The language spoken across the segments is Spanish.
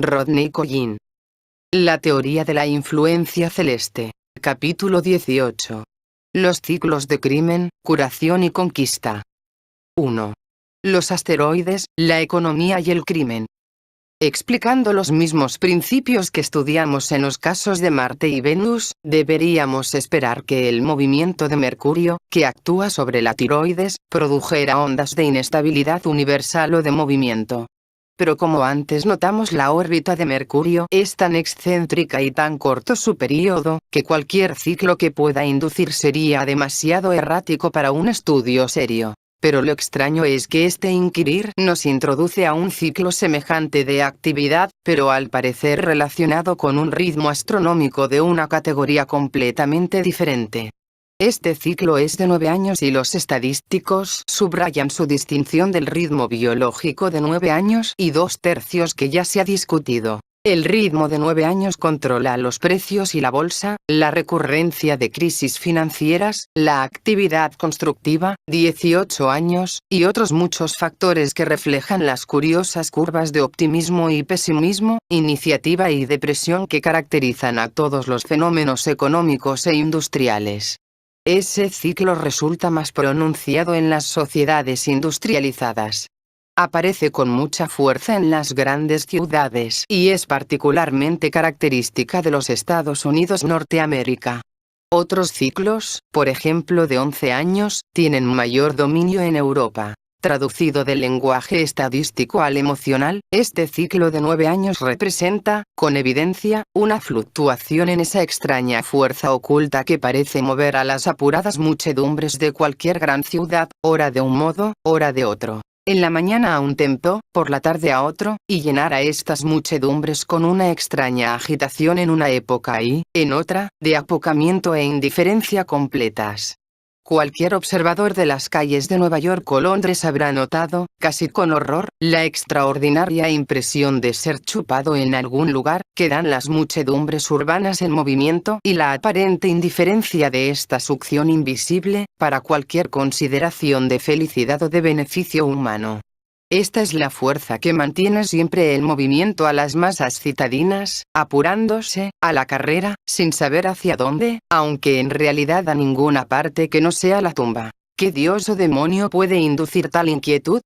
Rodney Collin. La teoría de la influencia celeste. Capítulo 18. Los ciclos de crimen, curación y conquista. 1. Los asteroides, la economía y el crimen. Explicando los mismos principios que estudiamos en los casos de Marte y Venus, deberíamos esperar que el movimiento de Mercurio, que actúa sobre la tiroides, produjera ondas de inestabilidad universal o de movimiento. Pero como antes notamos, la órbita de Mercurio es tan excéntrica y tan corto su período, que cualquier ciclo que pueda inducir sería demasiado errático para un estudio serio. Pero lo extraño es que este inquirir nos introduce a un ciclo semejante de actividad, pero al parecer relacionado con un ritmo astronómico de una categoría completamente diferente. Este ciclo es de 9 años y los estadísticos subrayan su distinción del ritmo biológico de 9 años y 2/3 que ya se ha discutido. El ritmo de 9 años controla los precios y la bolsa, la recurrencia de crisis financieras, la actividad constructiva, 18 años, y otros muchos factores que reflejan las curiosas curvas de optimismo y pesimismo, iniciativa y depresión que caracterizan a todos los fenómenos económicos e industriales. Ese ciclo resulta más pronunciado en las sociedades industrializadas. Aparece con mucha fuerza en las grandes ciudades y es particularmente característica de los Estados Unidos Norteamérica. Otros ciclos, por ejemplo de 11 años, tienen mayor dominio en Europa. Traducido del lenguaje estadístico al emocional, este ciclo de 9 años representa, con evidencia, una fluctuación en esa extraña fuerza oculta que parece mover a las apuradas muchedumbres de cualquier gran ciudad, ora de un modo, ora de otro. En la mañana a un tempo, por la tarde a otro, y llenar a estas muchedumbres con una extraña agitación en una época y, en otra, de apocamiento e indiferencia completas. Cualquier observador de las calles de Nueva York o Londres habrá notado, casi con horror, la extraordinaria impresión de ser chupado en algún lugar, que dan las muchedumbres urbanas en movimiento y la aparente indiferencia de esta succión invisible, para cualquier consideración de felicidad o de beneficio humano. Esta es la fuerza que mantiene siempre el movimiento a las masas citadinas, apurándose, a la carrera, sin saber hacia dónde, aunque en realidad a ninguna parte que no sea la tumba. ¿Qué dios o demonio puede inducir tal inquietud?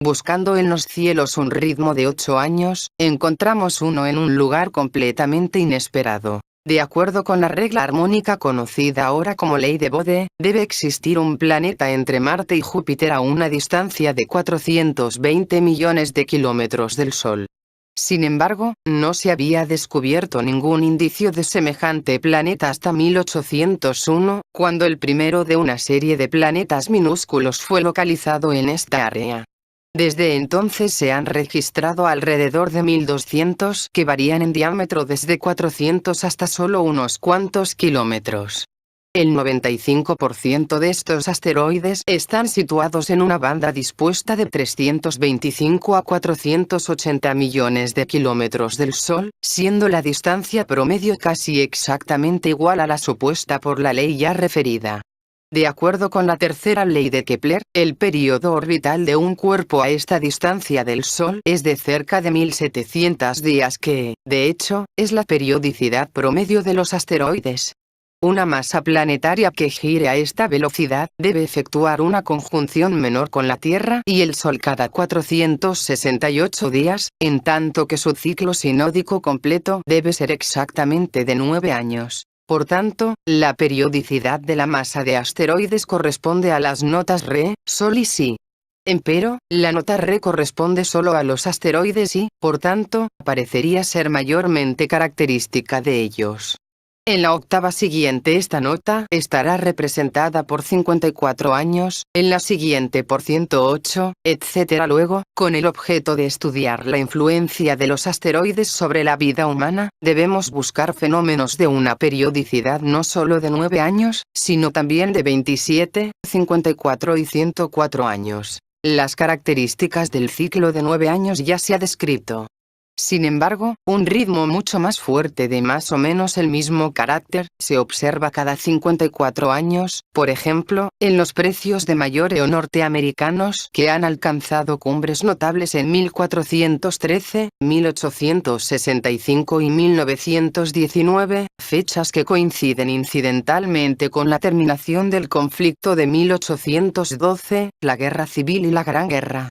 Buscando en los cielos un ritmo de 8 años, encontramos uno en un lugar completamente inesperado. De acuerdo con la regla armónica conocida ahora como ley de Bode, debe existir un planeta entre Marte y Júpiter a una distancia de 420 millones de kilómetros del Sol. Sin embargo, no se había descubierto ningún indicio de semejante planeta hasta 1801, cuando el primero de una serie de planetas minúsculos fue localizado en esta área. Desde entonces se han registrado alrededor de 1200 que varían en diámetro desde 400 hasta solo unos cuantos kilómetros. El 95% de estos asteroides están situados en una banda dispuesta de 325 a 480 millones de kilómetros del Sol, siendo la distancia promedio casi exactamente igual a la supuesta por la ley ya referida. De acuerdo con la tercera ley de Kepler, el período orbital de un cuerpo a esta distancia del Sol es de cerca de 1700 días que, de hecho, es la periodicidad promedio de los asteroides. Una masa planetaria que gire a esta velocidad debe efectuar una conjunción menor con la Tierra y el Sol cada 468 días, en tanto que su ciclo sinódico completo debe ser exactamente de 9 años. Por tanto, la periodicidad de la masa de asteroides corresponde a las notas Re, Sol y Si. Empero, la nota Re corresponde solo a los asteroides y, por tanto, parecería ser mayormente característica de ellos. En la octava siguiente esta nota estará representada por 54 años, en la siguiente por 108, etc. Luego, con el objeto de estudiar la influencia de los asteroides sobre la vida humana, debemos buscar fenómenos de una periodicidad no solo de 9 años, sino también de 27, 54 y 104 años. Las características del ciclo de 9 años ya se ha descrito. Sin embargo, un ritmo mucho más fuerte de más o menos el mismo carácter, se observa cada 54 años, por ejemplo, en los precios de mayoreo norteamericanos que han alcanzado cumbres notables en 1413, 1865 y 1919, fechas que coinciden incidentalmente con la terminación del conflicto de 1812, la Guerra Civil y la Gran Guerra.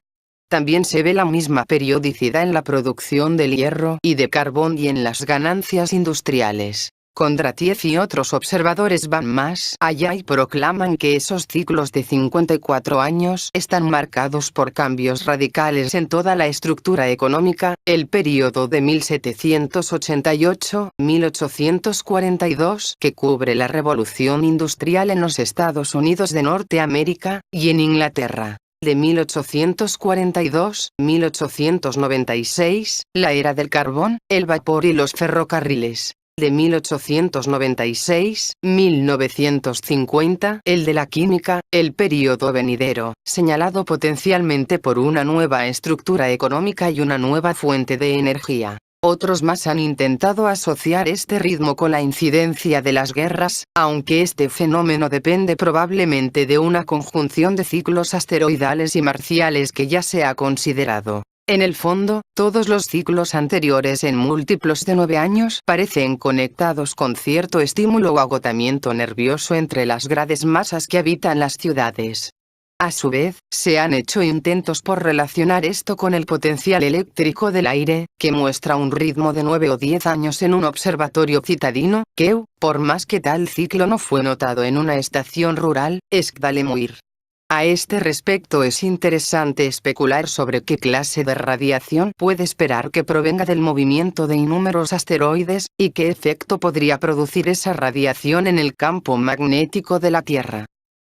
También se ve la misma periodicidad en la producción del hierro y de carbón y en las ganancias industriales. Kondratiev y otros observadores van más allá y proclaman que esos ciclos de 54 años están marcados por cambios radicales en toda la estructura económica. El período de 1788-1842, que cubre la revolución industrial en los Estados Unidos de Norteamérica y en Inglaterra. De 1842-1896, la era del carbón, el vapor y los ferrocarriles. De 1896-1950, el de la química, el período venidero, señalado potencialmente por una nueva estructura económica y una nueva fuente de energía. Otros más han intentado asociar este ritmo con la incidencia de las guerras, aunque este fenómeno depende probablemente de una conjunción de ciclos asteroidales y marciales que ya se ha considerado. En el fondo, todos los ciclos anteriores en múltiplos de 9 años parecen conectados con cierto estímulo o agotamiento nervioso entre las grandes masas que habitan las ciudades. A su vez, se han hecho intentos por relacionar esto con el potencial eléctrico del aire, que muestra un ritmo de 9 o 10 años en un observatorio citadino, que, por más que tal ciclo no fue notado en una estación rural, Skdalemuir. A este respecto es interesante especular sobre qué clase de radiación puede esperar que provenga del movimiento de innúmeros asteroides, y qué efecto podría producir esa radiación en el campo magnético de la Tierra.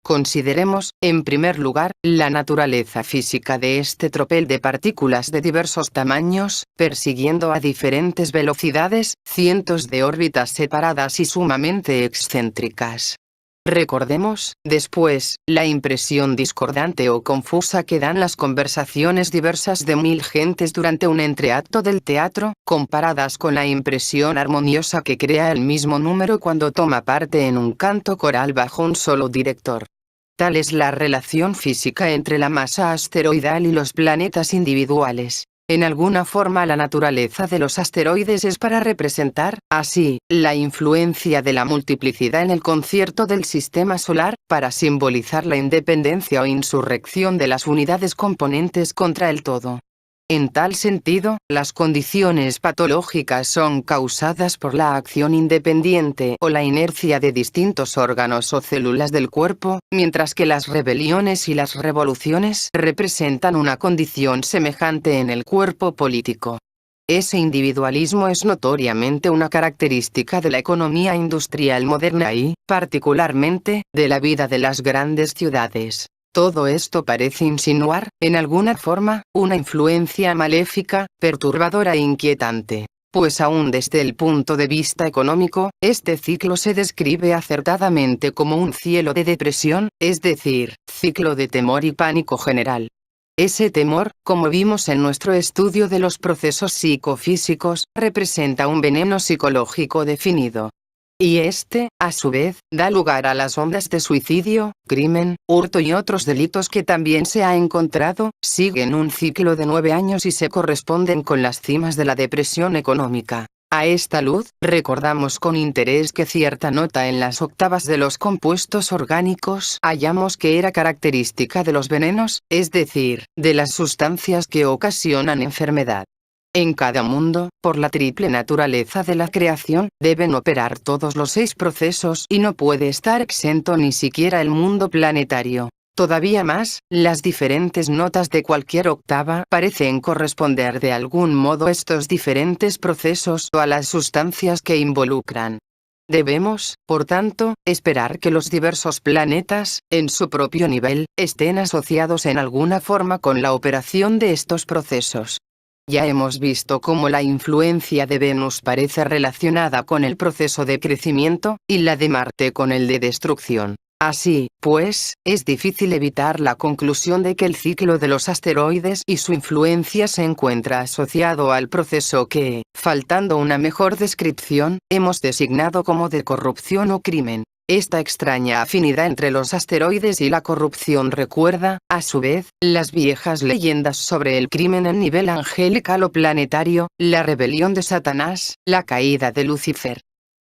Consideremos, en primer lugar, la naturaleza física de este tropel de partículas de diversos tamaños, persiguiendo a diferentes velocidades, cientos de órbitas separadas y sumamente excéntricas. Recordemos, después, la impresión discordante o confusa que dan las conversaciones diversas de 1000 gentes durante un entreacto del teatro, comparadas con la impresión armoniosa que crea el mismo número cuando toma parte en un canto coral bajo un solo director. Tal es la relación física entre la masa asteroidal y los planetas individuales. En alguna forma la naturaleza de los asteroides es para representar, así, la influencia de la multiplicidad en el concierto del sistema solar, para simbolizar la independencia o insurrección de las unidades componentes contra el todo. En tal sentido, las condiciones patológicas son causadas por la acción independiente o la inercia de distintos órganos o células del cuerpo, mientras que las rebeliones y las revoluciones representan una condición semejante en el cuerpo político. Ese individualismo es notoriamente una característica de la economía industrial moderna y, particularmente, de la vida de las grandes ciudades. Todo esto parece insinuar, en alguna forma, una influencia maléfica, perturbadora e inquietante. Pues aún desde el punto de vista económico, este ciclo se describe acertadamente como un cielo de depresión, es decir, ciclo de temor y pánico general. Ese temor, como vimos en nuestro estudio de los procesos psicofísicos, representa un veneno psicológico definido. Y este, a su vez, da lugar a las ondas de suicidio, crimen, hurto y otros delitos que también se ha encontrado, siguen un ciclo de 9 años y se corresponden con las cimas de la depresión económica. A esta luz, recordamos con interés que cierta nota en las octavas de los compuestos orgánicos hallamos que era característica de los venenos, es decir, de las sustancias que ocasionan enfermedad. En cada mundo, por la triple naturaleza de la creación, deben operar todos los 6 procesos y no puede estar exento ni siquiera el mundo planetario. Todavía más, las diferentes notas de cualquier octava parecen corresponder de algún modo a estos diferentes procesos o a las sustancias que involucran. Debemos, por tanto, esperar que los diversos planetas, en su propio nivel, estén asociados en alguna forma con la operación de estos procesos. Ya hemos visto cómo la influencia de Venus parece relacionada con el proceso de crecimiento, y la de Marte con el de destrucción. Así, pues, es difícil evitar la conclusión de que el ciclo de los asteroides y su influencia se encuentra asociado al proceso que, faltando una mejor descripción, hemos designado como de corrupción o crimen. Esta extraña afinidad entre los asteroides y la corrupción recuerda, a su vez, las viejas leyendas sobre el crimen en nivel angelical o planetario, la rebelión de Satanás, la caída de Lucifer.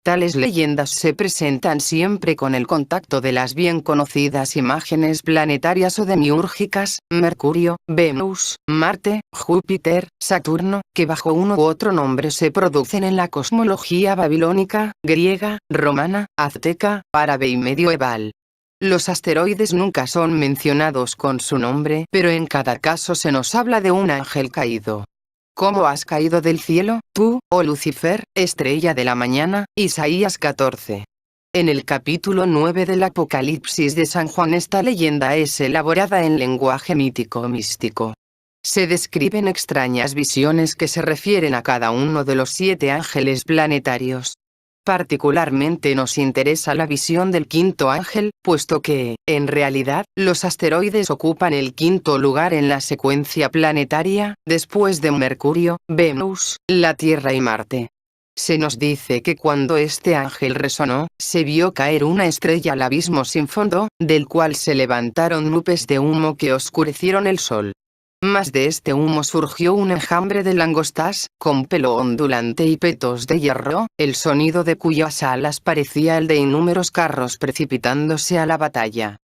Tales leyendas se presentan siempre con el contacto de las bien conocidas imágenes planetarias o demiúrgicas, Mercurio, Venus, Marte, Júpiter, Saturno, que bajo uno u otro nombre se producen en la cosmología babilónica, griega, romana, azteca, árabe y medieval. Los asteroides nunca son mencionados con su nombre, pero en cada caso se nos habla de un ángel caído. ¿Cómo has caído del cielo, tú, oh Lucifer, estrella de la mañana? Isaías 14. En el capítulo 9 del Apocalipsis de San Juan esta leyenda es elaborada en lenguaje mítico-místico. Se describen extrañas visiones que se refieren a cada uno de los 7 ángeles planetarios. Particularmente nos interesa la visión del quinto ángel, puesto que, en realidad, los asteroides ocupan el quinto lugar en la secuencia planetaria, después de Mercurio, Venus, la Tierra y Marte. Se nos dice que cuando este ángel resonó, se vio caer una estrella al abismo sin fondo, del cual se levantaron nubes de humo que oscurecieron el sol. Mas de este humo surgió un enjambre de langostas, con pelo ondulante y petos de hierro, el sonido de cuyas alas parecía el de innúmeros carros precipitándose a la batalla.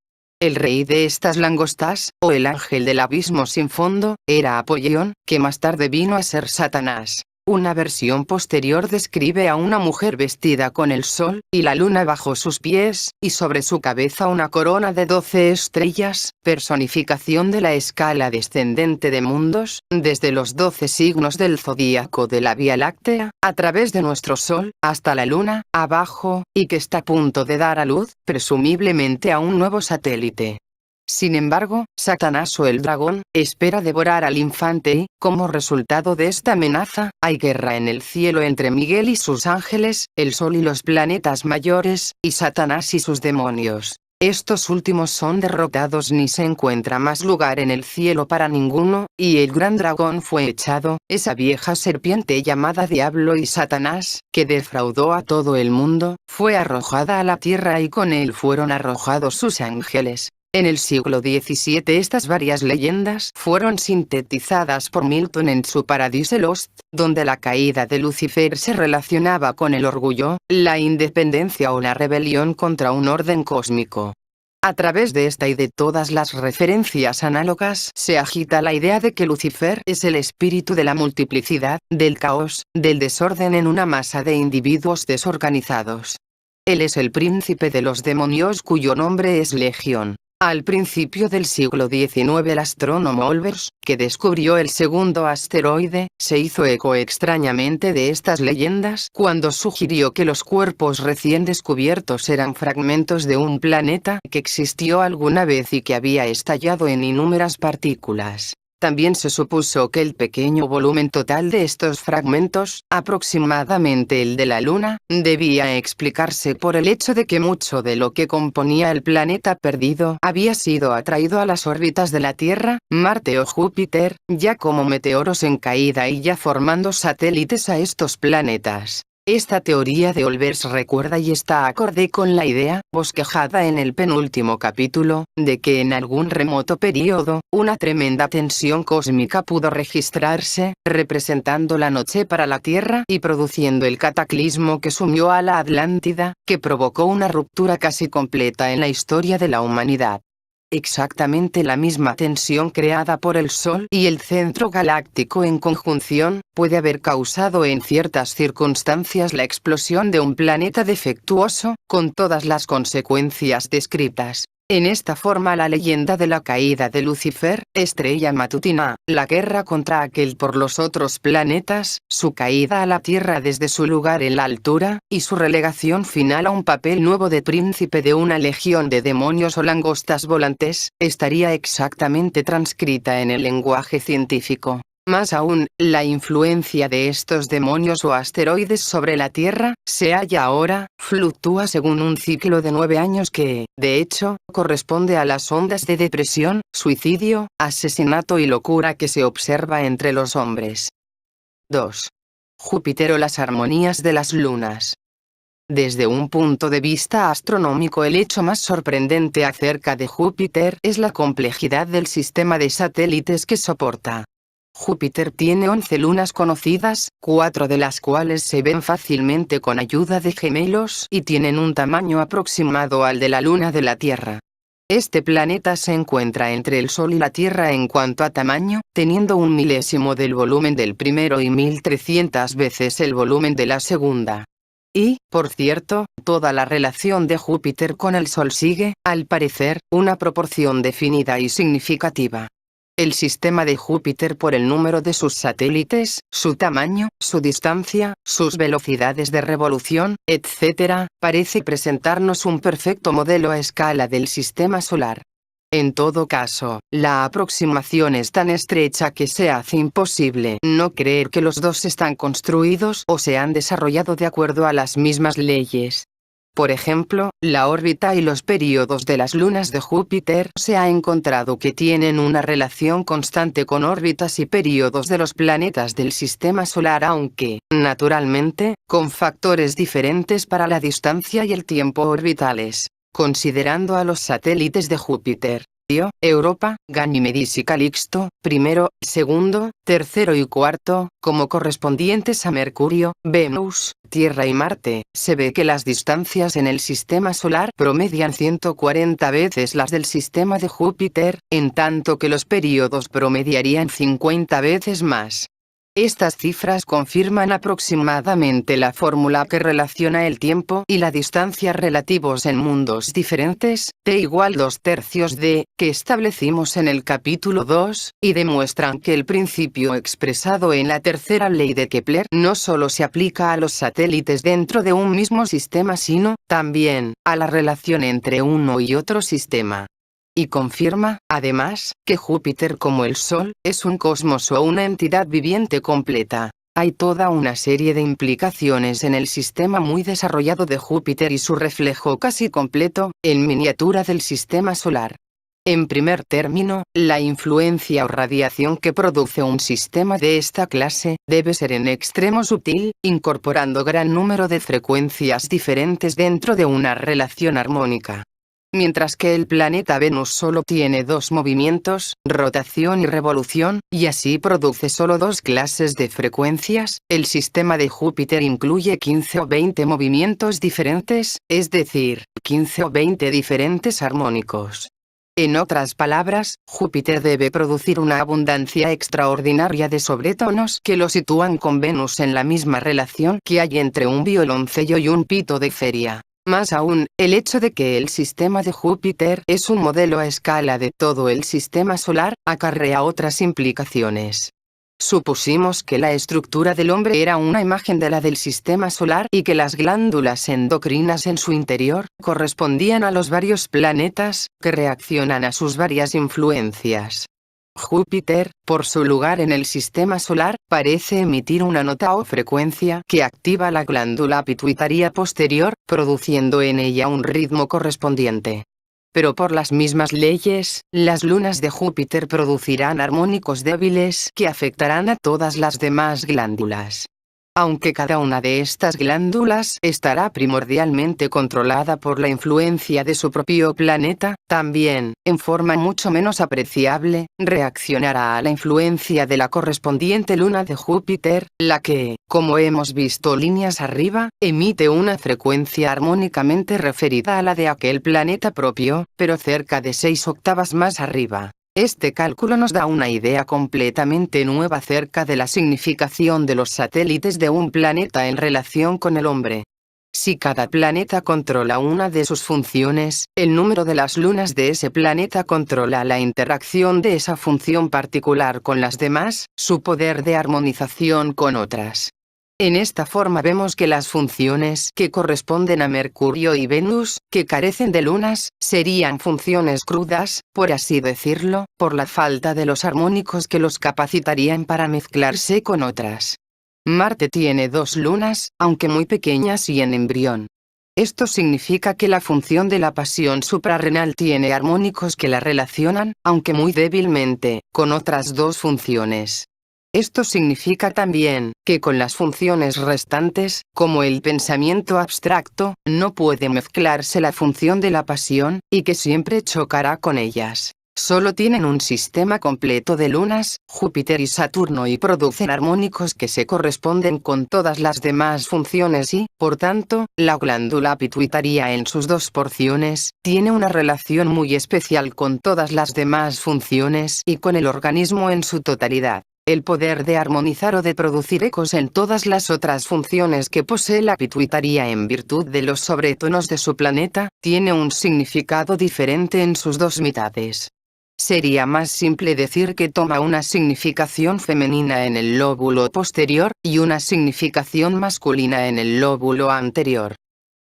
El rey de estas langostas, o el ángel del abismo sin fondo, era Apollón, que más tarde vino a ser Satanás. Una versión posterior describe a una mujer vestida con el sol y la luna bajo sus pies, y sobre su cabeza una corona de 12 estrellas, personificación de la escala descendente de mundos, desde los 12 signos del zodíaco de la Vía Láctea, a través de nuestro sol, hasta la luna, abajo, y que está a punto de dar a luz, presumiblemente a un nuevo satélite. Sin embargo, Satanás o el dragón, espera devorar al infante y, como resultado de esta amenaza, hay guerra en el cielo entre Miguel y sus ángeles, el sol y los planetas mayores, y Satanás y sus demonios. Estos últimos son derrotados, ni se encuentra más lugar en el cielo para ninguno, y el gran dragón fue echado, esa vieja serpiente llamada Diablo y Satanás, que defraudó a todo el mundo, fue arrojada a la tierra y con él fueron arrojados sus ángeles. En el siglo XVII estas varias leyendas fueron sintetizadas por Milton en su Paradise Lost, donde la caída de Lucifer se relacionaba con el orgullo, la independencia o la rebelión contra un orden cósmico. A través de esta y de todas las referencias análogas se agita la idea de que Lucifer es el espíritu de la multiplicidad, del caos, del desorden en una masa de individuos desorganizados. Él es el príncipe de los demonios cuyo nombre es Legión. Al principio del siglo XIX el astrónomo Olbers, que descubrió el segundo asteroide, se hizo eco extrañamente de estas leyendas cuando sugirió que los cuerpos recién descubiertos eran fragmentos de un planeta que existió alguna vez y que había estallado en innúmeras partículas. También se supuso que el pequeño volumen total de estos fragmentos, aproximadamente el de la Luna, debía explicarse por el hecho de que mucho de lo que componía el planeta perdido había sido atraído a las órbitas de la Tierra, Marte o Júpiter, ya como meteoros en caída y ya formando satélites a estos planetas. Esta teoría de Olbers recuerda y está acorde con la idea, bosquejada en el penúltimo capítulo, de que en algún remoto período, una tremenda tensión cósmica pudo registrarse, representando la noche para la Tierra y produciendo el cataclismo que sumió a la Atlántida, que provocó una ruptura casi completa en la historia de la humanidad. Exactamente la misma tensión creada por el Sol y el centro galáctico en conjunción, puede haber causado en ciertas circunstancias la explosión de un planeta defectuoso, con todas las consecuencias descritas. En esta forma la leyenda de la caída de Lucifer, estrella matutina, la guerra contra aquel por los otros planetas, su caída a la Tierra desde su lugar en la altura, y su relegación final a un papel nuevo de príncipe de una legión de demonios o langostas volantes, estaría exactamente transcrita en el lenguaje científico. Más aún, la influencia de estos demonios o asteroides sobre la Tierra, se halla ahora, fluctúa según un ciclo de 9 años que, de hecho, corresponde a las ondas de depresión, suicidio, asesinato y locura que se observa entre los hombres. 2. Júpiter o las armonías de las lunas. Desde un punto de vista astronómico, el hecho más sorprendente acerca de Júpiter es la complejidad del sistema de satélites que soporta. Júpiter tiene 11 lunas conocidas, 4 de las cuales se ven fácilmente con ayuda de gemelos y tienen un tamaño aproximado al de la luna de la Tierra. Este planeta se encuentra entre el Sol y la Tierra en cuanto a tamaño, teniendo 1/1000 del volumen del primero y 1300 veces el volumen de la segunda. Y, por cierto, toda la relación de Júpiter con el Sol sigue, al parecer, una proporción definida y significativa. El sistema de Júpiter, por el número de sus satélites, su tamaño, su distancia, sus velocidades de revolución, etc., parece presentarnos un perfecto modelo a escala del sistema solar. En todo caso, la aproximación es tan estrecha que se hace imposible no creer que los dos están construidos o se han desarrollado de acuerdo a las mismas leyes. Por ejemplo, la órbita y los períodos de las lunas de Júpiter se ha encontrado que tienen una relación constante con órbitas y períodos de los planetas del sistema solar, aunque, naturalmente, con factores diferentes para la distancia y el tiempo orbitales. Considerando a los satélites de Júpiter, Io, Europa, Ganímedes y Calixto, primero, segundo, tercero y cuarto, como correspondientes a Mercurio, Venus, Tierra y Marte, se ve que las distancias en el sistema solar promedian 140 veces las del sistema de Júpiter, en tanto que los períodos promediarían 50 veces más. Estas cifras confirman aproximadamente la fórmula que relaciona el tiempo y la distancia relativos en mundos diferentes, T igual 2/3 de, que establecimos en el capítulo 2, y demuestran que el principio expresado en la tercera ley de Kepler no solo se aplica a los satélites dentro de un mismo sistema sino, también, a la relación entre uno y otro sistema. Y confirma, además, que Júpiter, como el Sol, es un cosmos o una entidad viviente completa. Hay toda una serie de implicaciones en el sistema muy desarrollado de Júpiter y su reflejo casi completo, en miniatura del sistema solar. En primer término, la influencia o radiación que produce un sistema de esta clase, debe ser en extremo sutil, incorporando gran número de frecuencias diferentes dentro de una relación armónica. Mientras que el planeta Venus solo tiene 2 movimientos, rotación y revolución, y así produce solo 2 clases de frecuencias, el sistema de Júpiter incluye 15 o 20 movimientos diferentes, es decir, 15 o 20 diferentes armónicos. En otras palabras, Júpiter debe producir una abundancia extraordinaria de sobretonos que lo sitúan con Venus en la misma relación que hay entre un violoncello y un pito de feria. Más aún, el hecho de que el sistema de Júpiter es un modelo a escala de todo el sistema solar, acarrea otras implicaciones. Supusimos que la estructura del hombre era una imagen de la del sistema solar y que las glándulas endocrinas en su interior correspondían a los varios planetas que reaccionan a sus varias influencias. Júpiter, por su lugar en el sistema solar, parece emitir una nota o frecuencia que activa la glándula pituitaria posterior, produciendo en ella un ritmo correspondiente. Pero por las mismas leyes, las lunas de Júpiter producirán armónicos débiles que afectarán a todas las demás glándulas. Aunque cada una de estas glándulas estará primordialmente controlada por la influencia de su propio planeta, también, en forma mucho menos apreciable, reaccionará a la influencia de la correspondiente luna de Júpiter, la que, como hemos visto líneas arriba, emite una frecuencia armónicamente referida a la de aquel planeta propio, pero cerca de 6 octavas más arriba. Este cálculo nos da una idea completamente nueva acerca de la significación de los satélites de un planeta en relación con el hombre. Si cada planeta controla una de sus funciones, el número de las lunas de ese planeta controla la interacción de esa función particular con las demás, su poder de armonización con otras. En esta forma vemos que las funciones que corresponden a Mercurio y Venus, que carecen de lunas, serían funciones crudas, por así decirlo, por la falta de los armónicos que los capacitarían para mezclarse con otras. Marte tiene 2 lunas, aunque muy pequeñas y en embrión. Esto significa que la función de la pasión suprarrenal tiene armónicos que la relacionan, aunque muy débilmente, con otras 2 funciones. Esto significa también, que con las funciones restantes, como el pensamiento abstracto, no puede mezclarse la función de la pasión, y que siempre chocará con ellas. Solo tienen un sistema completo de lunas, Júpiter y Saturno, y producen armónicos que se corresponden con todas las demás funciones y, por tanto, la glándula pituitaria en sus 2 porciones, tiene una relación muy especial con todas las demás funciones y con el organismo en su totalidad. El poder de armonizar o de producir ecos en todas las otras funciones que posee la pituitaria en virtud de los sobretonos de su planeta, tiene un significado diferente en sus 2 mitades. Sería más simple decir que toma una significación femenina en el lóbulo posterior, y una significación masculina en el lóbulo anterior.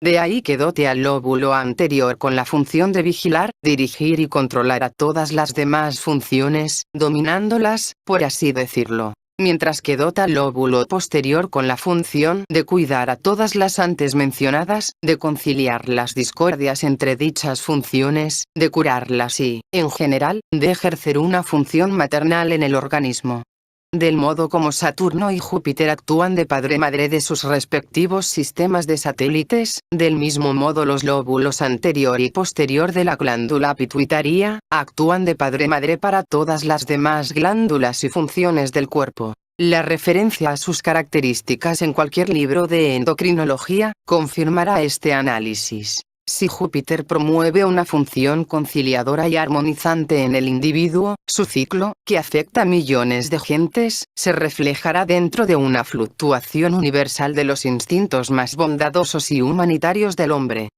De ahí que dote al lóbulo anterior con la función de vigilar, dirigir y controlar a todas las demás funciones, dominándolas, por así decirlo. Mientras que dota al lóbulo posterior con la función de cuidar a todas las antes mencionadas, de conciliar las discordias entre dichas funciones, de curarlas y, en general, de ejercer una función maternal en el organismo. Del modo como Saturno y Júpiter actúan de padre-madre de sus respectivos sistemas de satélites, del mismo modo los lóbulos anterior y posterior de la glándula pituitaria, actúan de padre-madre para todas las demás glándulas y funciones del cuerpo. La referencia a sus características en cualquier libro de endocrinología, confirmará este análisis. Si Júpiter promueve una función conciliadora y armonizante en el individuo, su ciclo, que afecta a millones de gentes, se reflejará dentro de una fluctuación universal de los instintos más bondadosos y humanitarios del hombre.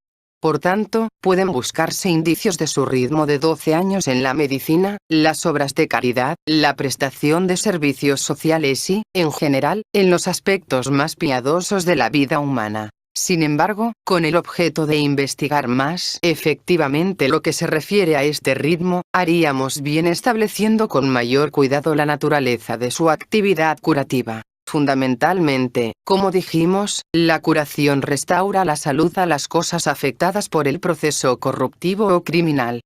Por tanto, pueden buscarse indicios de su ritmo de 12 años en la medicina, las obras de caridad, la prestación de servicios sociales y, en general, en los aspectos más piadosos de la vida humana. Sin embargo, con el objeto de investigar más efectivamente lo que se refiere a este ritmo, haríamos bien estableciendo con mayor cuidado la naturaleza de su actividad curativa. Fundamentalmente, como dijimos, la curación restaura la salud a las cosas afectadas por el proceso corruptivo o criminal.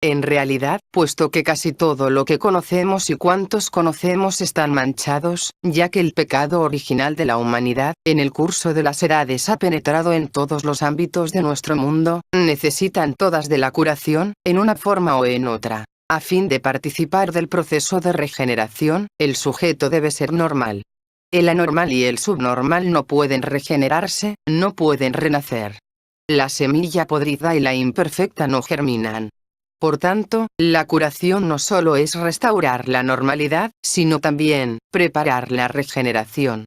En realidad, puesto que casi todo lo que conocemos y cuantos conocemos están manchados, ya que el pecado original de la humanidad, en el curso de las edades ha penetrado en todos los ámbitos de nuestro mundo, necesitan todas de la curación, en una forma o en otra. A fin de participar del proceso de regeneración, el sujeto debe ser normal. El anormal y el subnormal no pueden regenerarse, no pueden renacer. La semilla podrida y la imperfecta no germinan. Por tanto, la curación no solo es restaurar la normalidad, sino también, preparar la regeneración.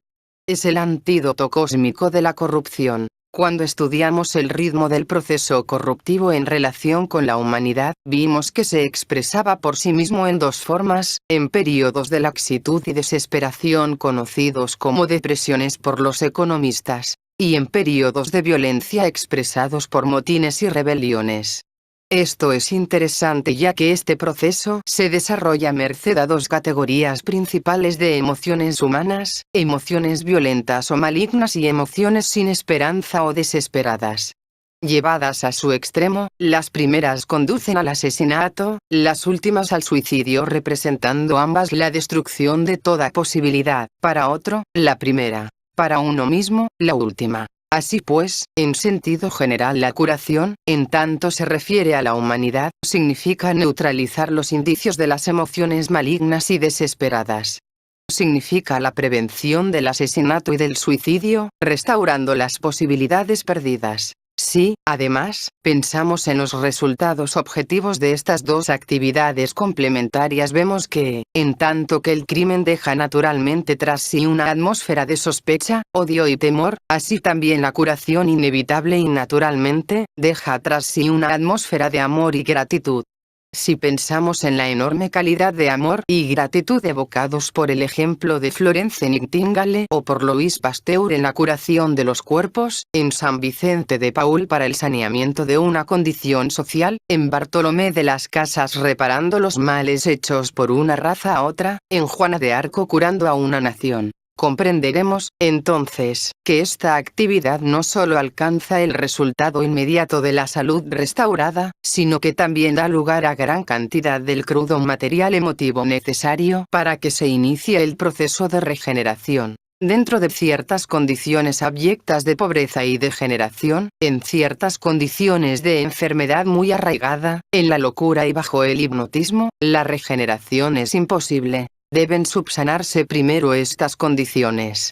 Es el antídoto cósmico de la corrupción. Cuando estudiamos el ritmo del proceso corruptivo en relación con la humanidad, vimos que se expresaba por sí mismo en 2 formas, en períodos de laxitud y desesperación conocidos como depresiones por los economistas, y en períodos de violencia expresados por motines y rebeliones. Esto es interesante ya que este proceso se desarrolla merced a 2 categorías principales de emociones humanas, emociones violentas o malignas y emociones sin esperanza o desesperadas. Llevadas a su extremo, las primeras conducen al asesinato, las últimas al suicidio, representando ambas la destrucción de toda posibilidad, para otro, la primera; para uno mismo, la última. Así pues, en sentido general la curación, en tanto se refiere a la humanidad, significa neutralizar los indicios de las emociones malignas y desesperadas. Significa la prevención del asesinato y del suicidio, restaurando las posibilidades perdidas. Si, además, pensamos en los resultados objetivos de estas 2 actividades complementarias, vemos que, en tanto que el crimen deja naturalmente tras sí una atmósfera de sospecha, odio y temor, así también la curación inevitable y naturalmente, deja tras sí una atmósfera de amor y gratitud. Si pensamos en la enorme calidad de amor y gratitud evocados por el ejemplo de Florence Nightingale o por Louis Pasteur en la curación de los cuerpos, en San Vicente de Paúl para el saneamiento de una condición social, en Bartolomé de las Casas reparando los males hechos por una raza a otra, en Juana de Arco curando a una nación, comprenderemos, entonces, que esta actividad no solo alcanza el resultado inmediato de la salud restaurada, sino que también da lugar a gran cantidad del crudo material emotivo necesario para que se inicie el proceso de regeneración. Dentro de ciertas condiciones abyectas de pobreza y degeneración, en ciertas condiciones de enfermedad muy arraigada, en la locura y bajo el hipnotismo, la regeneración es imposible. Deben subsanarse primero estas condiciones.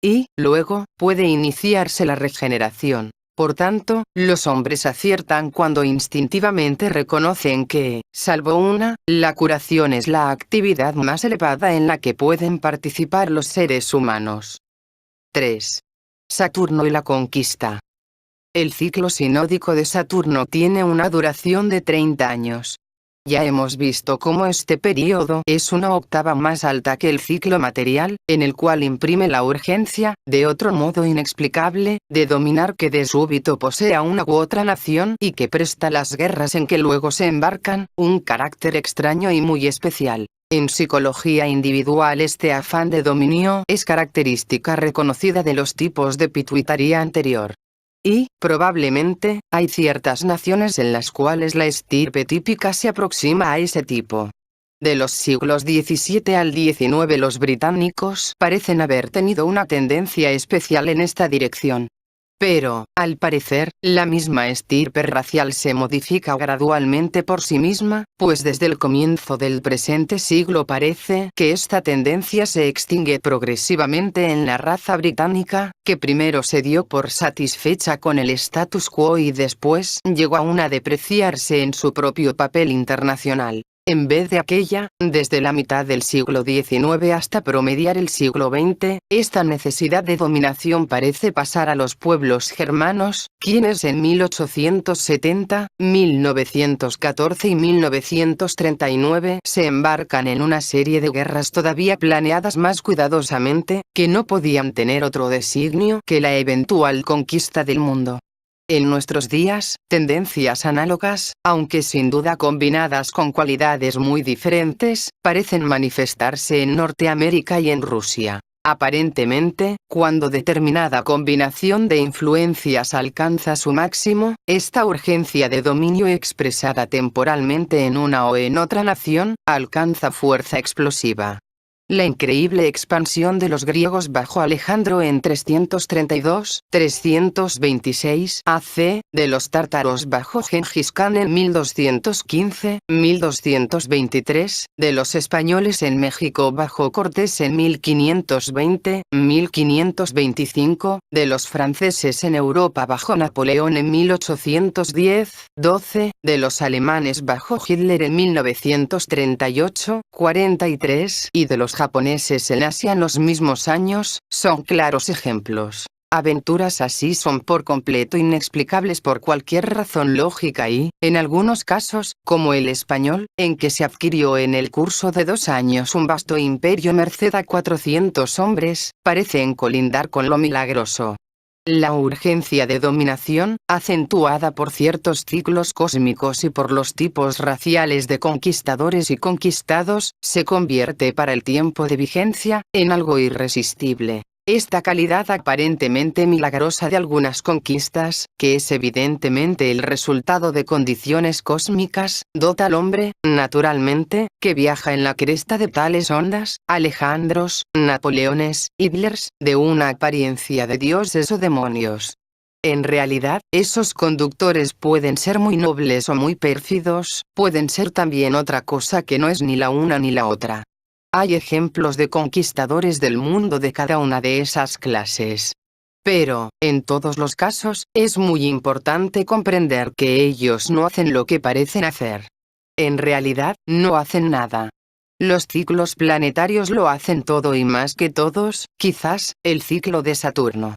Y, luego, puede iniciarse la regeneración. Por tanto, los hombres aciertan cuando instintivamente reconocen que, salvo una, la curación es la actividad más elevada en la que pueden participar los seres humanos. 3. Saturno y la conquista. El ciclo sinódico de Saturno tiene una duración de 30 años. Ya hemos visto cómo este período es una octava más alta que el ciclo material, en el cual imprime la urgencia, de otro modo inexplicable, de dominar que de súbito posea una u otra nación y que presta las guerras en que luego se embarcan, un carácter extraño y muy especial. En psicología individual este afán de dominio es característica reconocida de los tipos de pituitaría anterior. Y, probablemente, hay ciertas naciones en las cuales la estirpe típica se aproxima a ese tipo. De los siglos XVII al XIX los británicos parecen haber tenido una tendencia especial en esta dirección. Pero, al parecer, la misma estirpe racial se modifica gradualmente por sí misma, pues desde el comienzo del presente siglo parece que esta tendencia se extingue progresivamente en la raza británica, que primero se dio por satisfecha con el status quo y después llegó aún a depreciarse en su propio papel internacional. En vez de aquella, desde la mitad del siglo XIX hasta promediar el siglo XX, esta necesidad de dominación parece pasar a los pueblos germanos, quienes en 1870, 1914 y 1939 se embarcan en una serie de guerras todavía planeadas más cuidadosamente, que no podían tener otro designio que la eventual conquista del mundo. En nuestros días, tendencias análogas, aunque sin duda combinadas con cualidades muy diferentes, parecen manifestarse en Norteamérica y en Rusia. Aparentemente, cuando determinada combinación de influencias alcanza su máximo, esta urgencia de dominio expresada temporalmente en una o en otra nación, alcanza fuerza explosiva. La increíble expansión de los griegos bajo Alejandro en 332-326 AC, de los tártaros bajo Gengis Khan en 1215-1223, de los españoles en México bajo Cortés en 1520-1525, de los franceses en Europa bajo Napoleón en 1810-12, de los alemanes bajo Hitler en 1938-43 y de los japoneses en Asia en los mismos años, son claros ejemplos. Aventuras así son por completo inexplicables por cualquier razón lógica y, en algunos casos, como el español, en que se adquirió en el curso de 2 años un vasto imperio merced a 400 hombres, parecen colindar con lo milagroso. La urgencia de dominación, acentuada por ciertos ciclos cósmicos y por los tipos raciales de conquistadores y conquistados, se convierte para el tiempo de vigencia, en algo irresistible. Esta calidad aparentemente milagrosa de algunas conquistas, que es evidentemente el resultado de condiciones cósmicas, dota al hombre, naturalmente, que viaja en la cresta de tales ondas, Alejandros, Napoleones, Hitlers, de una apariencia de dioses o demonios. En realidad, esos conductores pueden ser muy nobles o muy pérfidos, pueden ser también otra cosa que no es ni la una ni la otra. Hay ejemplos de conquistadores del mundo de cada una de esas clases. Pero, en todos los casos, es muy importante comprender que ellos no hacen lo que parecen hacer. En realidad, no hacen nada. Los ciclos planetarios lo hacen todo y más que todos, quizás, el ciclo de Saturno.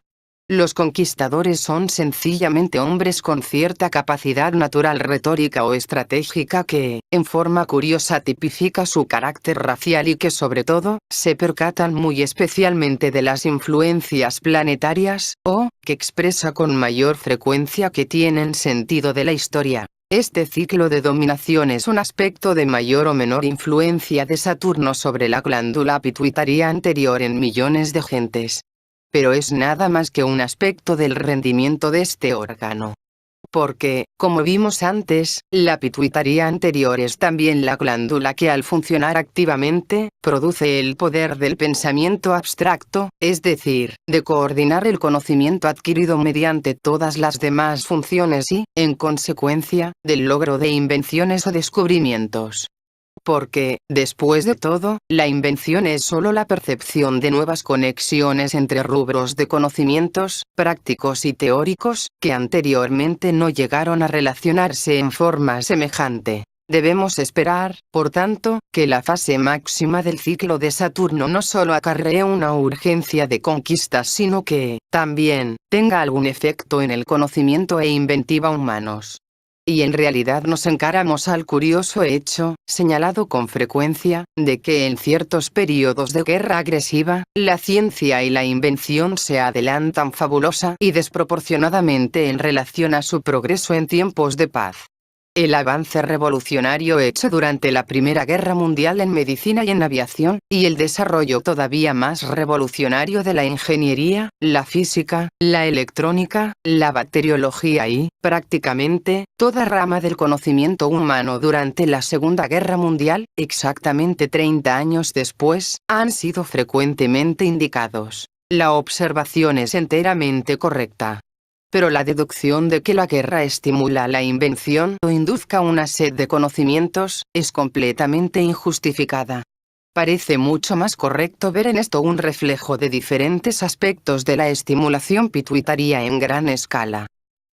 Los conquistadores son sencillamente hombres con cierta capacidad natural retórica o estratégica que, en forma curiosa, tipifica su carácter racial y que sobre todo, se percatan muy especialmente de las influencias planetarias, o, que expresa con mayor frecuencia que tienen sentido de la historia. Este ciclo de dominación es un aspecto de mayor o menor influencia de Saturno sobre la glándula pituitaria anterior en millones de gentes. Pero es nada más que un aspecto del rendimiento de este órgano. Porque, como vimos antes, la pituitaria anterior es también la glándula que al funcionar activamente, produce el poder del pensamiento abstracto, es decir, de coordinar el conocimiento adquirido mediante todas las demás funciones y, en consecuencia, del logro de invenciones o descubrimientos. Porque, después de todo, la invención es solo la percepción de nuevas conexiones entre rubros de conocimientos, prácticos y teóricos, que anteriormente no llegaron a relacionarse en forma semejante. Debemos esperar, por tanto, que la fase máxima del ciclo de Saturno no solo acarree una urgencia de conquistas sino que, también, tenga algún efecto en el conocimiento e inventiva humanos. Y en realidad nos encaramos al curioso hecho, señalado con frecuencia, de que en ciertos periodos de guerra agresiva, la ciencia y la invención se adelantan fabulosa y desproporcionadamente en relación a su progreso en tiempos de paz. El avance revolucionario hecho durante la Primera Guerra Mundial en medicina y en aviación, y el desarrollo todavía más revolucionario de la ingeniería, la física, la electrónica, la bacteriología y, prácticamente, toda rama del conocimiento humano durante la Segunda Guerra Mundial, exactamente 30 años después, han sido frecuentemente indicados. La observación es enteramente correcta. Pero la deducción de que la guerra estimula la invención o induzca una sed de conocimientos, es completamente injustificada. Parece mucho más correcto ver en esto un reflejo de diferentes aspectos de la estimulación pituitaria en gran escala.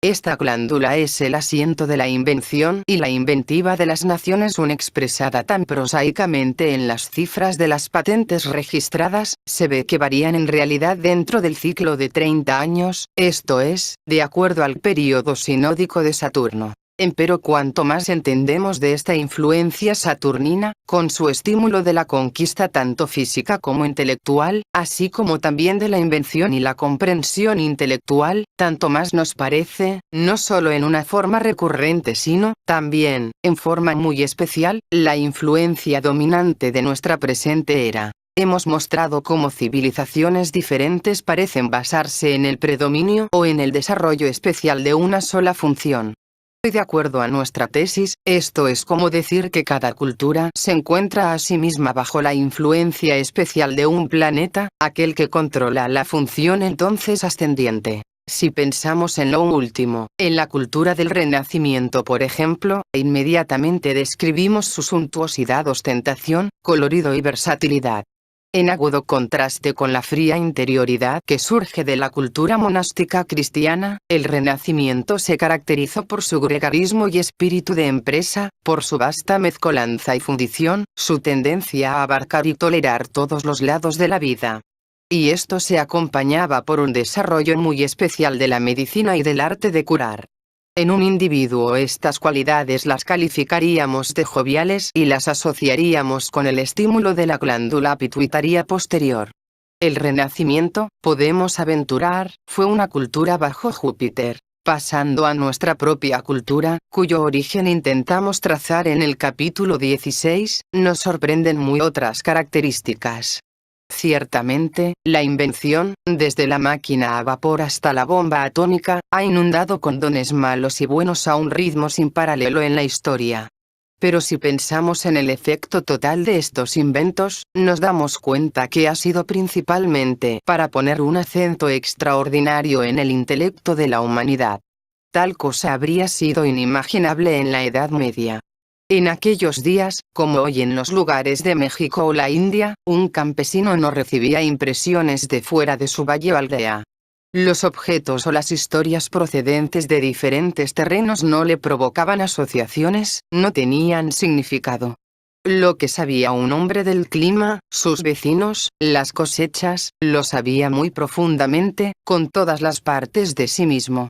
Esta glándula es el asiento de la invención y la inventiva de las naciones expresada tan prosaicamente en las cifras de las patentes registradas, se ve que varían en realidad dentro del ciclo de 30 años, esto es, de acuerdo al período sinódico de Saturno. Empero cuanto más entendemos de esta influencia saturnina, con su estímulo de la conquista tanto física como intelectual, así como también de la invención y la comprensión intelectual, tanto más nos parece, no solo en una forma recurrente sino, también, en forma muy especial, la influencia dominante de nuestra presente era. Hemos mostrado cómo civilizaciones diferentes parecen basarse en el predominio o en el desarrollo especial de una sola función. De acuerdo a nuestra tesis, esto es como decir que cada cultura se encuentra a sí misma bajo la influencia especial de un planeta, aquel que controla la función entonces ascendiente. Si pensamos en lo último, en la cultura del Renacimiento por ejemplo, inmediatamente describimos su suntuosidad, ostentación, colorido y versatilidad. En agudo contraste con la fría interioridad que surge de la cultura monástica cristiana, el Renacimiento se caracterizó por su gregarismo y espíritu de empresa, por su vasta mezcolanza y fundición, su tendencia a abarcar y tolerar todos los lados de la vida. Y esto se acompañaba por un desarrollo muy especial de la medicina y del arte de curar. En un individuo estas cualidades las calificaríamos de joviales y las asociaríamos con el estímulo de la glándula pituitaria posterior. El Renacimiento, podemos aventurar, fue una cultura bajo Júpiter. Pasando a nuestra propia cultura, cuyo origen intentamos trazar en el capítulo 16, nos sorprenden muy otras características. Ciertamente, la invención, desde la máquina a vapor hasta la bomba atómica, ha inundado con dones malos y buenos a un ritmo sin paralelo en la historia. Pero si pensamos en el efecto total de estos inventos, nos damos cuenta que ha sido principalmente para poner un acento extraordinario en el intelecto de la humanidad. Tal cosa habría sido inimaginable en la Edad Media. En aquellos días, como hoy en los lugares de México o la India, un campesino no recibía impresiones de fuera de su valle o aldea. Los objetos o las historias procedentes de diferentes terrenos no le provocaban asociaciones, no tenían significado. Lo que sabía un hombre del clima, sus vecinos, las cosechas, lo sabía muy profundamente, con todas las partes de sí mismo.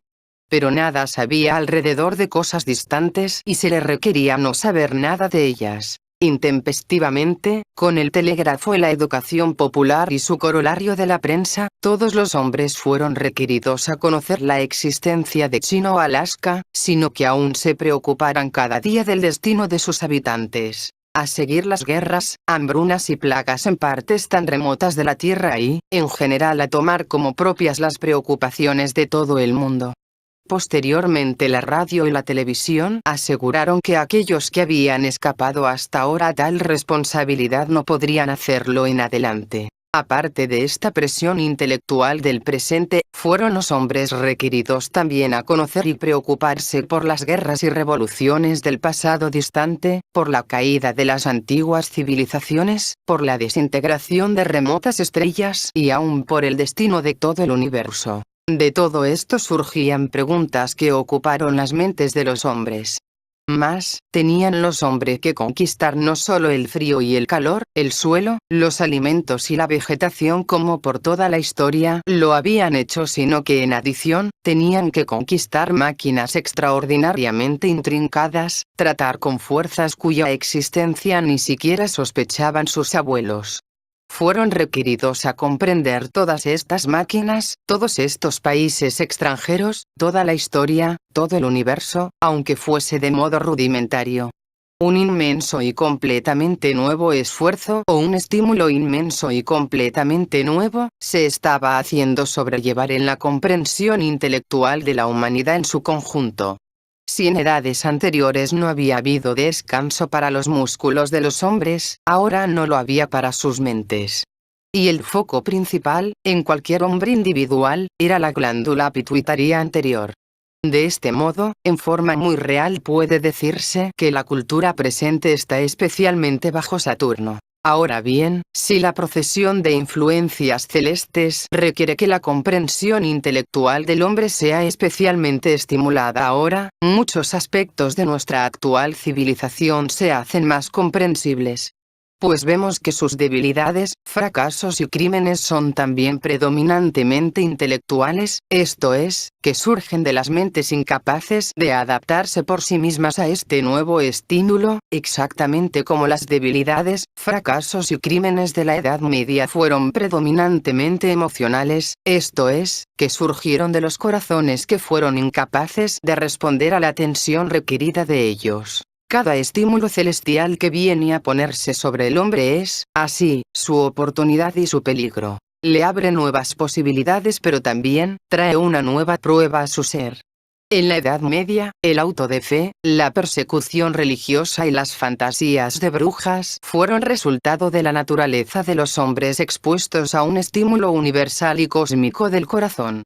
Pero nada sabía alrededor de cosas distantes y se le requería no saber nada de ellas. Intempestivamente, con el telégrafo y la educación popular y su corolario de la prensa, todos los hombres fueron requeridos a conocer la existencia de China o Alaska, sino que aún se preocuparan cada día del destino de sus habitantes, a seguir las guerras, hambrunas y plagas en partes tan remotas de la Tierra y, en general, a tomar como propias las preocupaciones de todo el mundo. Posteriormente la radio y la televisión aseguraron que aquellos que habían escapado hasta ahora a tal responsabilidad no podrían hacerlo en adelante. Aparte de esta presión intelectual del presente, fueron los hombres requeridos también a conocer y preocuparse por las guerras y revoluciones del pasado distante, por la caída de las antiguas civilizaciones, por la desintegración de remotas estrellas y aún por el destino de todo el universo. De todo esto surgían preguntas que ocuparon las mentes de los hombres. Mas, tenían los hombres que conquistar no solo el frío y el calor, el suelo, los alimentos y la vegetación como por toda la historia lo habían hecho, sino que en adición, tenían que conquistar máquinas extraordinariamente intrincadas, tratar con fuerzas cuya existencia ni siquiera sospechaban sus abuelos. Fueron requeridos a comprender todas estas máquinas, todos estos países extranjeros, toda la historia, todo el universo, aunque fuese de modo rudimentario. Un inmenso y completamente nuevo esfuerzo o un estímulo inmenso y completamente nuevo, se estaba haciendo sobrellevar en la comprensión intelectual de la humanidad en su conjunto. Si en edades anteriores no había habido descanso para los músculos de los hombres, ahora no lo había para sus mentes. Y el foco principal, en cualquier hombre individual, era la glándula pituitaria anterior. De este modo, en forma muy real puede decirse que la cultura presente está especialmente bajo Saturno. Ahora bien, si la procesión de influencias celestes requiere que la comprensión intelectual del hombre sea especialmente estimulada ahora, muchos aspectos de nuestra actual civilización se hacen más comprensibles. Pues vemos que sus debilidades, fracasos y crímenes son también predominantemente intelectuales, esto es, que surgen de las mentes incapaces de adaptarse por sí mismas a este nuevo estímulo, exactamente como las debilidades, fracasos y crímenes de la Edad Media fueron predominantemente emocionales, esto es, que surgieron de los corazones que fueron incapaces de responder a la tensión requerida de ellos. Cada estímulo celestial que viene a ponerse sobre el hombre es, así, su oportunidad y su peligro. Le abre nuevas posibilidades, pero también trae una nueva prueba a su ser. En la Edad Media, el auto de fe, la persecución religiosa y las fantasías de brujas fueron resultado de la naturaleza de los hombres expuestos a un estímulo universal y cósmico del corazón.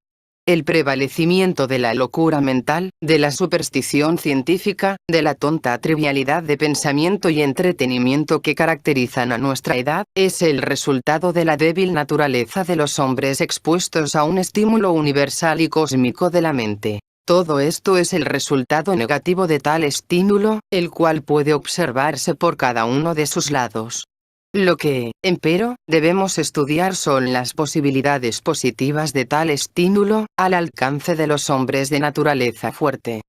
El prevalecimiento de la locura mental, de la superstición científica, de la tonta trivialidad de pensamiento y entretenimiento que caracterizan a nuestra edad, es el resultado de la débil naturaleza de los hombres expuestos a un estímulo universal y cósmico de la mente. Todo esto es el resultado negativo de tal estímulo, el cual puede observarse por cada uno de sus lados. Lo que, empero, debemos estudiar son las posibilidades positivas de tal estímulo, al alcance de los hombres de naturaleza fuerte.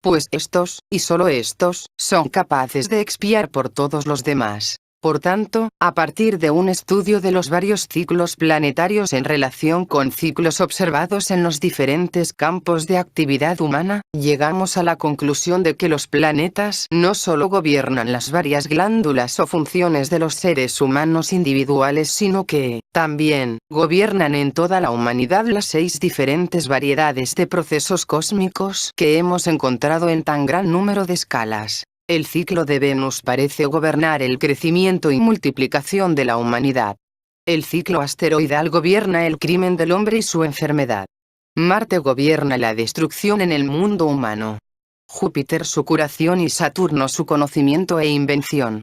Pues estos, y solo estos, son capaces de expiar por todos los demás. Por tanto, a partir de un estudio de los varios ciclos planetarios en relación con ciclos observados en los diferentes campos de actividad humana, llegamos a la conclusión de que los planetas no solo gobiernan las varias glándulas o funciones de los seres humanos individuales, sino que, también, gobiernan en toda la humanidad las 6 diferentes variedades de procesos cósmicos que hemos encontrado en tan gran número de escalas. El ciclo de Venus parece gobernar el crecimiento y multiplicación de la humanidad. El ciclo asteroidal gobierna el crimen del hombre y su enfermedad. Marte gobierna la destrucción en el mundo humano. Júpiter su curación y Saturno su conocimiento e invención.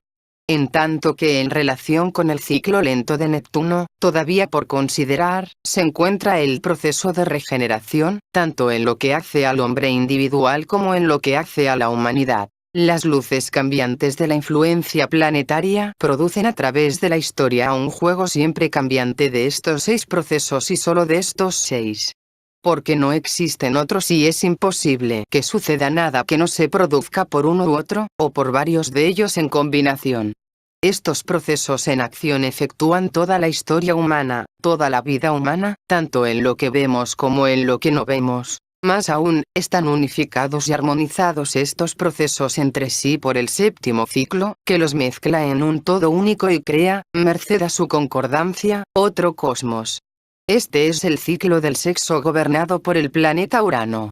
En tanto que en relación con el ciclo lento de Neptuno, todavía por considerar, se encuentra el proceso de regeneración, tanto en lo que hace al hombre individual como en lo que hace a la humanidad. Las luces cambiantes de la influencia planetaria producen a través de la historia un juego siempre cambiante de estos 6 procesos y solo de estos 6. Porque no existen otros y es imposible que suceda nada que no se produzca por uno u otro, o por varios de ellos en combinación. Estos procesos en acción efectúan toda la historia humana, toda la vida humana, tanto en lo que vemos como en lo que no vemos. Más aún, están unificados y armonizados estos procesos entre sí por el séptimo ciclo, que los mezcla en un todo único y crea, merced a su concordancia, otro cosmos. Este es el ciclo del sexo gobernado por el planeta Urano.